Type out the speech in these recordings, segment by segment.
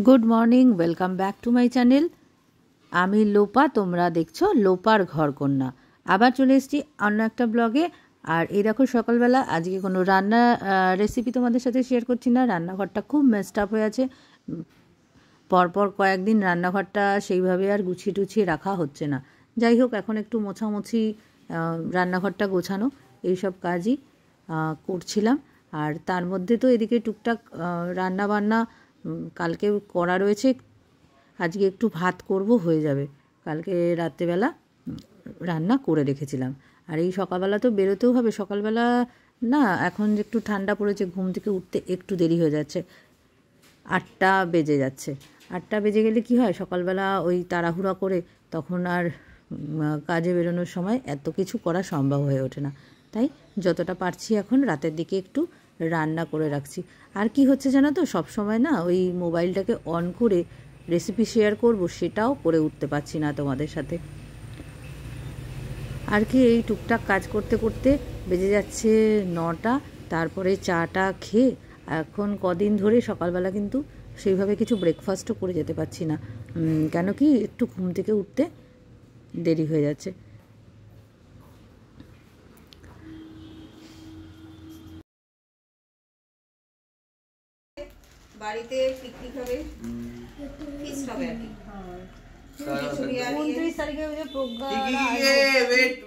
Good morning welcome back to my channel आमी लोपा तोमरा देखछो लोपार घर कन्या आबार चले एसेछि अन्य एकटा ब्लगे। और ये देखो सकाल बेला आज के कोनो रान्ना रेसिपि तोमादेर साथे शेयर करछि ना। रान्नाघरटा खूब मेस्ड अप हये आछे, परपर कयेकदिन रान्नाघरटा सेइभाবে আর गुछिয়ে टुछिয়ে রাখা হচ্ছে না। যাই হোক এখন একটু মোছামুছি রান্নাঘরটা গোছানো এই সব কাজই করছিলাম। আর তার মধ্যে তো এদিকে টুকটাক রান্না বান্না কালকে করা রয়েছে, আজকে একটু ভাত করব হয়ে যাবে। কালকে রাত্রেবেলা রান্না করে রেখেছিলাম। আর এই সকালবেলা তো বেরোতেও হবে, সকালবেলা না এখন একটু ঠান্ডা পড়েছে, ঘুম থেকে উঠতে একটু দেরি হয়ে যাচ্ছে, 8টা বেজে যাচ্ছে। 8টা বেজে গেলে কি হয়, সকালবেলা ওই তাড়াহুড়া করে তখন আর কাজে বেরোনোর সময় এত কিছু করা সম্ভব হয়ে ওঠে না। তাই যতটা পারছি এখন রাতের দিকে একটু রান্না করে রাখছি। আর কি হচ্ছে জানো তো, সব সময় না ওই মোবাইলটাকে অন করে রেসিপি শেয়ার করব সেটাও করে উঠতে পারছি না তোমাদের সাথে। আর কি এই টুকটাক কাজ করতে করতে বেজে যাচ্ছে 9টা। তারপরে চাটা খেয়ে এখন কদিন ধরে সকালবেলা কিন্তু সেইভাবে কিছু ব্রেকফাস্টও করে যেতে পারছি না, কেন কি একটু ঘুম থেকে উঠতে দেরি হয়ে যাচ্ছে। বাড়িতে পিকনিক হবে, ফিস্ট হবে আর কি। 29 তারিখে ওই যে প্রোগ্রাম।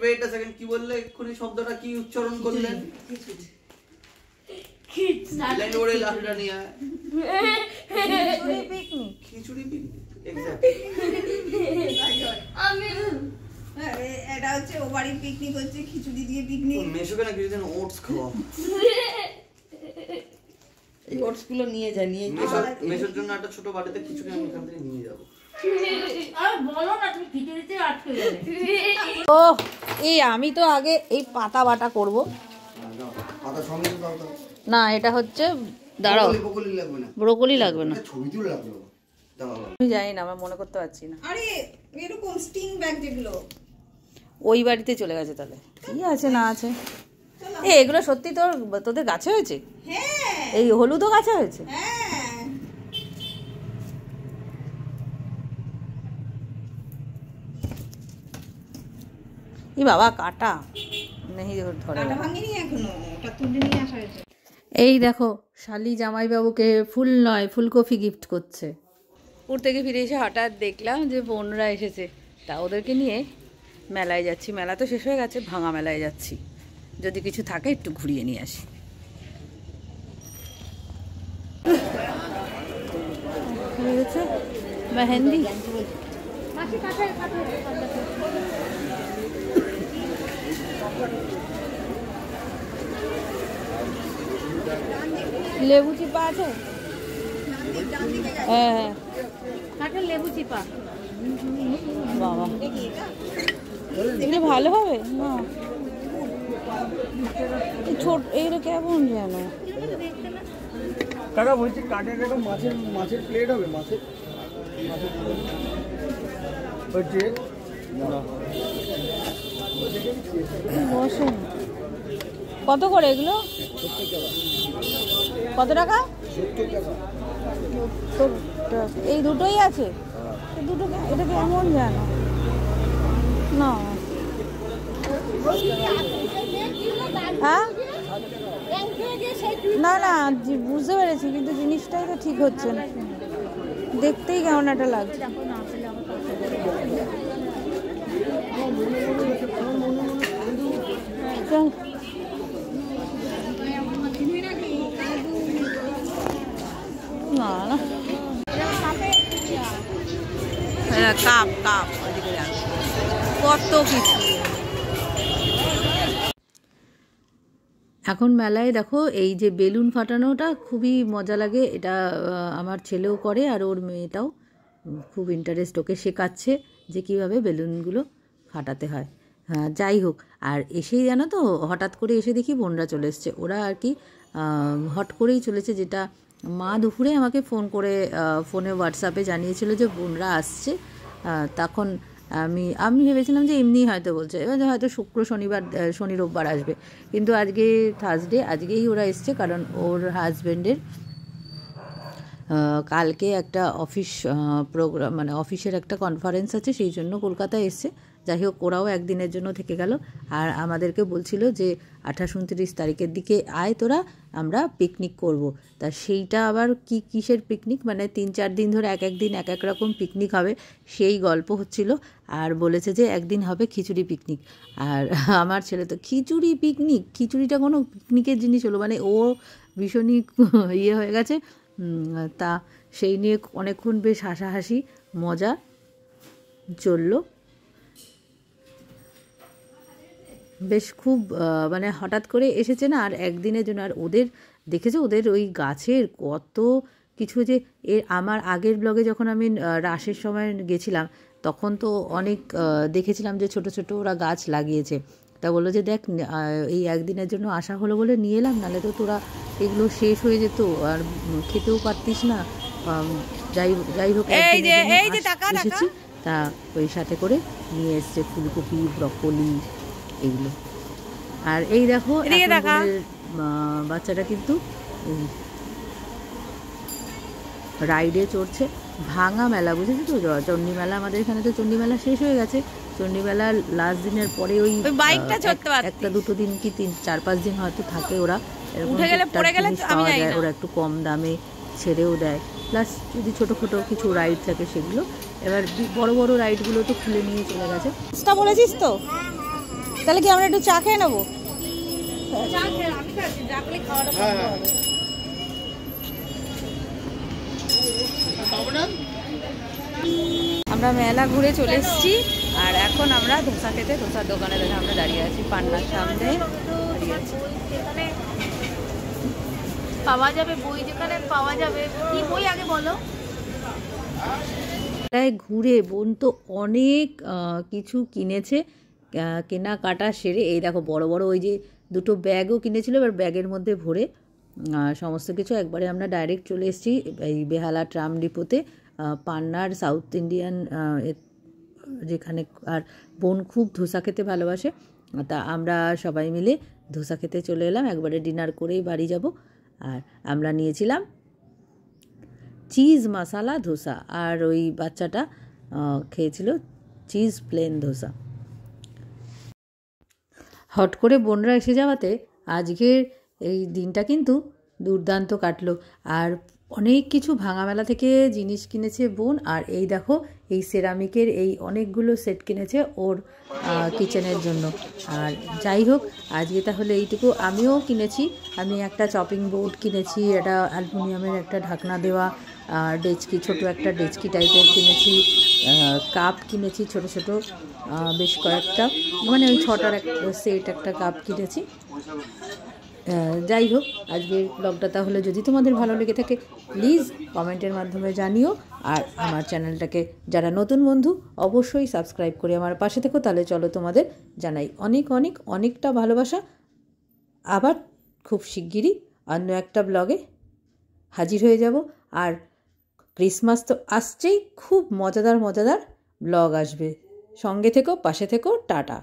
ওয়েট আ সেকেন্ড, কি বললে এক্ষুনি? শব্দটা কি উচ্চারণ করলেন? খিচুড়ি লাঠটা নিয়ে পিকনিক, খিচুড়ি পিকনিক আমি এটা হচ্ছে ও বাড়ির পিকনিক হচ্ছে, খিচুড়ি দিয়ে পিকনিক। মেশোকে না কিছু দিন ওটস খাওয়া, এই ওটস গুলো নিয়ে যা, নিয়ে মেশোর জন্য একটা ছোট বাটিতে খিচুড়ি আমি এখান থেকে নিয়ে যাবো। আর বলো না, তুমি খিচুড়িতে আটকে যাবে। ও এই আমি তো আগে এই পাতা বাটা করব। পাতা সঙ্গে দাও তো না, এটা হচ্ছে দাঁড়াও, ব্রোকলি লাগবে না, ব্রোকলি লাগবে না, ছবি তুলে লাগবে। দাও আমি জানি না, আমার মনে করতে পারছি না। আরে এরকম স্টিং ব্যাগ যেগুলো ওই বাড়িতে চলে গেছে, তাহলে কি আছে না আছে। এগুলো সত্যি তোদের গাছে হয়েছে? হ্যাঁ, এই হলুদও গাছে হয়েছে? হ্যাঁ। ই বাবা, কাটা নেই ধরে, কাটা ভাঙেনি এখনো, ওটা তুলে নিয়ে আসা হয়েছে। এই দেখো শালি জামাইবাবুকে ফুল নয় ফুলকপি গিফট করছে। পুর থেকে ফিরে এসে হঠাৎ দেখলাম যে বোনরা এসেছে, তা ওদেরকে নিয়ে মেলায় যাচ্ছি। মেলা তো শেষ হয়ে গেছে, ভাঙা মেলায় যাচ্ছি, যদি কিছু থাকে একটু ঘুরিয়ে নিয়ে আসি। মেহেন্দি লেবু চিপা আছে? হ্যাঁ হ্যাঁ, কাঠের লেবু চিপা। বাবা, এগুলো ভালো হবে না? ছোট এইটা কেমন যেন কাকা বলছি, কাঠের একটা মাছের প্লেট হবে, মাছের হচ্ছে বসেন। কত করে এগুলো? কত টাকা? 70 টাকা। এই দুটোই আছে? দুটো এটা কেমন জানো না? হ্যাঁ না না, বুঝতে পেরেছি, কিন্তু জিনিসটাই তো ঠিক হচ্ছে না, দেখতেই কেমন একটা লাগছে। না না, কাপ কাপ কত কিছু। এখন মেলায় দেখো এই যে বেলুন ফাটানোটা খুবই মজা লাগে, এটা আমার ছেলেও করে আর ওর মেয়েটাও খুব ইন্টারেস্ট, ওকে শেখাচ্ছে যে কীভাবে বেলুনগুলো ফাটাতে হয়। হ্যাঁ যাই হোক, আর এসেই জানো তো হঠাৎ করে এসে দেখি বোনরা চলে এসছে। ওরা আর কি হট করেই চলেছে, যেটা মা দুপুরে আমাকে ফোন করে ফোনে হোয়াটসঅ্যাপে জানিয়েছিল যে বোনরা আসছে। তখন আমি ভেবেছিলাম যে এমনি হয়তো বলছে, এবার হয়তো শুক্র শনিবার শনি রোববার আসবে, কিন্তু আজকে থার্সডে, আজকেই ওরা এসছে, কারণ ওর হাজব্যান্ডের কালকে একটা অফিস প্রোগ্রাম মানে অফিসের একটা কনফারেন্স আছে, সেই জন্য কলকাতায় এসছে। যাই হোক, ওরাও একদিনের জন্য থেকে গেল, আর আমাদেরকে বলছিল যে 28-29 তারিখের দিকে আয় তোরা, আমরা পিকনিক করব। তা সেইটা আবার কিসের পিকনিক, মানে 3-4 দিন ধরে এক এক দিন এক এক রকম পিকনিক হবে, সেই গল্প হচ্ছিল। আর বলেছে যে একদিন হবে খিচুড়ি পিকনিক। আর আমার ছেলে তো খিচুড়ি পিকনিক, খিচুড়িটা কোনো পিকনিকের জিনিস হলো, মানে ও ভীষণই ইয়ে হয়ে গেছে। তা সেই নিয়ে অনেকক্ষণ বেশ হাসাহাসি মজা চললো, বেশ খুব মানে হঠাৎ করে এসেছে না, আর একদিনের জন্য। আর ওদের দেখেছো, ওদের ওই গাছের কত কিছু, যে আমার আগের ব্লগে যখন আমি রাসের সময় গেছিলাম তখন তো অনেক দেখেছিলাম যে ছোট ছোট ওরা গাছ লাগিয়েছে। তা বললো যে দেখ, এই একদিনের জন্য আসা হলো বলে নিয়ে এলাম, নাহলে তো তোরা এগুলো শেষ হয়ে যেত আর খেতেও পারতিস না। যাই হোক এসেছি, তা ওই সাথে করে নিয়ে এসছে ফুলকপি, ব্রকলি এগুলো। আর এই দেখো বাচ্চাটা কিন্তু রাইডে চড়ছে, ভাঙা মেলা, বুঝেছি তো, চণ্ডী মেলা। আমাদের এখানে তো চণ্ডী মেলা শেষ হয়ে গেছে, চণ্ডী মেলার লাস্ট দিনের পরে ওই একটা দুটো দিন কি 3-4-5 দিন হয়তো থাকে ওরা, এরকম পাওয়া যায়, ওরা একটু কম দামে ছেড়েও দেয়। প্লাস যদি ছোটো ছোটো কিছু রাইড থাকে সেগুলো, এবার বড় বড় রাইডগুলো তো খুলে নিয়ে চলে গেছে। বলেছিস তো, তাহলে কি আমরা একটু চা খেয়ে নেবো? আমরা মেলা ঘুরে চলে এসেছি, আর এখন আমরা ধোসা খেতে, ধোসার দোকানে দেখে আমরা দাঁড়িয়ে আছি, পান্নার সামনে দাঁড়িয়ে আছি। পাওয়া যাবে বই, যেখানে পাওয়া যাবে। কি বই আগে বলো? ঘুরে বোন তো অনেক কিছু কিনেছে, কেনাকাটা সেরে এই দেখো বড় বড় ওই যে দুটো ব্যাগও কিনেছিল, এবার ব্যাগের মধ্যে ভরে সমস্ত কিছু একবারে আমরা ডাইরেক্ট চলে এসেছি এই বেহালা ট্রাম ডিপোতে, পান্নার সাউথ ইন্ডিয়ান যেখানে। আর বোন খুব ধোসা খেতে ভালোবাসে, তা আমরা সবাই মিলে ধোসা খেতে চলে এলাম, একবারে ডিনার করেই বাড়ি যাব। আর আমরা নিয়েছিলাম চিজ মশালা ধোসা, আর ওই বাচ্চাটা খেয়েছিল চিজ প্লেন ধোসা। হট করে বোনরা এসে যাওয়াতে আজকের এই দিনটা কিন্তু দুর্দান্ত কাটলো। আর অনেক কিছু ভাঙা মেলা থেকে জিনিস কিনেছে বোন। আর এই দেখো, এই সেরামিকের এই অনেকগুলো সেট কিনেছে ওর কিচেনের জন্য। আর যাই হোক, আজকে তাহলে এইটুকু। আমিও কিনেছি, আমি একটা চপিং বোর্ড কিনেছি, একটা অ্যালুমিনিয়ামের একটা ঢাকনা দেওয়া ডেচকি, ছোট একটা ডেচকি টাইপের কিনেছি, কাপ কিনেছি ছোট ছোট বেশ কয়েকটা, মানে ওই 6টার একটা সেট একটা কাপ কিনেছি। যাই হোক, আজকের ব্লগটা তাহলে যদি তোমাদের ভালো লেগে থাকে প্লিজ কমেন্টের মাধ্যমে জানিও। আর আমার চ্যানেলটাকে যারা নতুন বন্ধু অবশ্যই সাবস্ক্রাইব করে আমার পাশে থেকো। তাহলে চলো তোমাদের জানাই অনেকটা ভালোবাসা। আবার খুব শিগগিরই অন্য একটা ব্লগে হাজির হয়ে যাব। আর ক্রিসমাস তো আসছেই, খুব মজাদার ব্লগ আসবে। সঙ্গে থেকো, পাশে থেকো, টাটা।